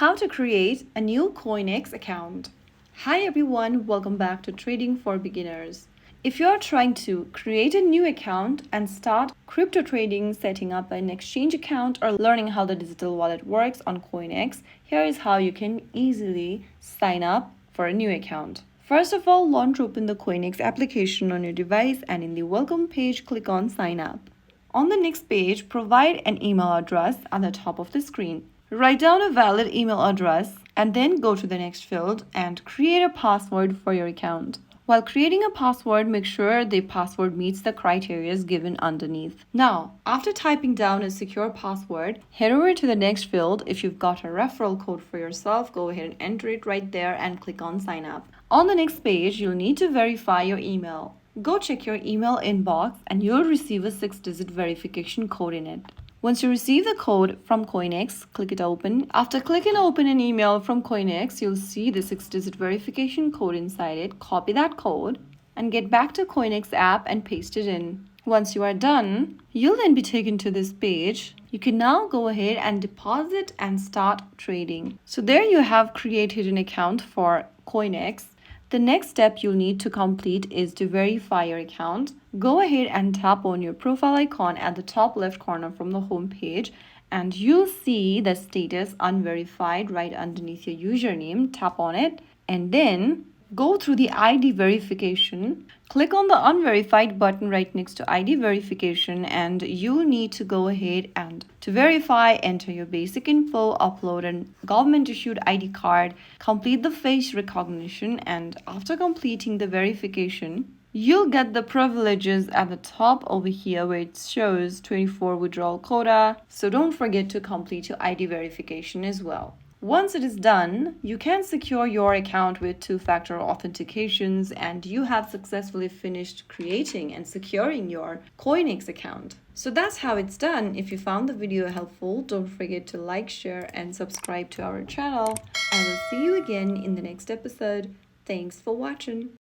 How to create a new CoinEx account. Hi everyone, welcome back to Trading for Beginners. If you're trying to create a new account and start crypto trading, setting up an exchange account, or learning how the digital wallet works on CoinEx, here is how you can easily sign up for a new account. First of all, launch open the CoinEx application on your device and in the welcome page, click on sign up. On the next page, provide an email address at the top of the screen. Write down a valid email address and then go to the next field and create a password for your account. While creating a password, make sure the password meets the criteria given underneath. Now, after typing down a secure password, head over to the next field. If you've got a referral code for yourself, go ahead and enter it right there and click on sign up. On the next page, you'll need to verify your email. Go check your email inbox and you'll receive a 6-digit verification code in it. Once you receive the code from CoinEx, click it open. After clicking open an email from CoinEx, you'll see the 6-digit verification code inside it. Copy that code and get back to CoinEx app and paste it in. Once you are done, you'll then be taken to this page. You can now go ahead and deposit and start trading. So there you have created an account for CoinEx. The next step you'll need to complete is to verify your account. Go ahead and tap on your profile icon at the top left corner from the home page and you'll see the status unverified right underneath your username. Tap on it and then go through the ID verification. Click on the unverified button right next to ID verification and you'll need to go ahead and to verify, enter your basic info, upload a government issued ID card, complete the face recognition, and after completing the verification, you'll get the privileges at the top over here where it shows 24 withdrawal quota. So don't forget to complete your ID verification as well. Once it is done, you can secure your account with two-factor authentications and you have successfully finished creating and securing your CoinEx account. So that's how it's done. If you found the video helpful, don't forget to like, share, and subscribe to our channel. I will see you again in the next episode. Thanks for watching.